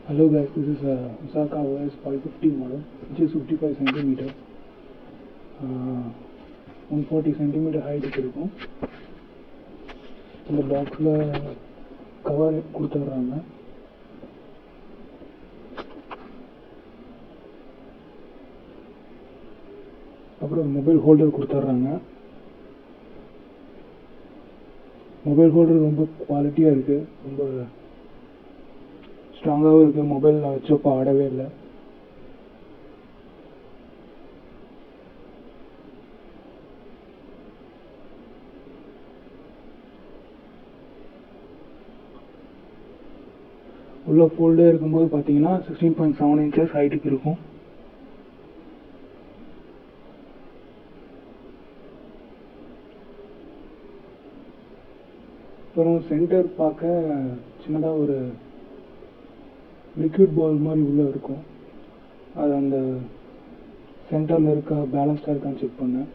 Hello guys, this is Osaka OS 550 model, which is 55 cm, 140 cm height இருக்கும். இந்த பாக்ஸில் cover கொடுத்துட்றாங்க. அப்புறம் மொபைல் ஹோல்டர் கொடுத்துட்றாங்க. மொபைல் ஹோல்டர் ரொம்ப குவாலிட்டியாக இருக்குது, ரொம்ப ஸ்ட்ராங்காகவும் இருக்குது. மொபைல் நான் வச்சப்போ ஆடவே இல்லை. உள்ள ஃபோல்டே இருக்கும்போது பார்த்தீங்கன்னா 16.7 inches ஹைட்டுக்கு இருக்கும். அப்புறம் சென்டர் பார்க்க சின்னதாக ஒரு லிக்விட் பவுல் மாதிரி உள்ளே இருக்கும். அது அந்த சென்டரில் இருக்கா, பேலன்ஸ்டாக இருக்கான்னு செக் பண்ணேன்.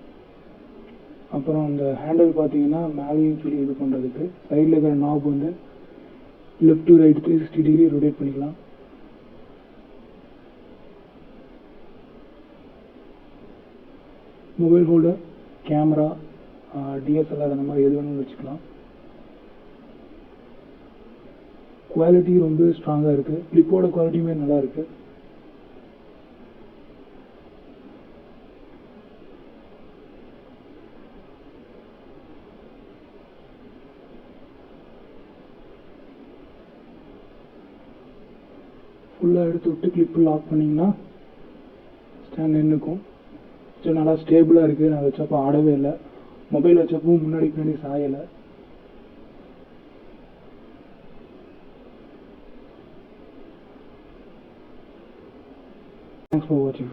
அப்புறம் அந்த ஹேண்டில் பார்த்தீங்கன்னா மேலேயும் கீழே இது பண்ணுறதுக்கு சைடில் இருக்கிற நாப் வந்து left to right 360 degree rotate பண்ணிக்கலாம். மொபைல் ஹோல்டர், கேமரா, டிஎஸ்எல்ஆர் அந்த மாதிரி எது வேணும்னு வச்சுக்கலாம். குவாலிட்டி ரொம்ப ஸ்ட்ராங்காக இருக்குது. கிளிப்போட குவாலிட்டியுமே நல்லா இருக்குது. ஃபுல்லாக எடுத்து விட்டு கிளிப்பு லாக் பண்ணிங்கன்னா ஸ்டாண்ட் நின்றுக்கும். நல்லா ஸ்டேபிளாக இருக்குது. நான் வச்சப்போ ஆடவே இல்லை. மொபைல் வச்சப்போ முன்னாடி சாயலை. Thanks for watching.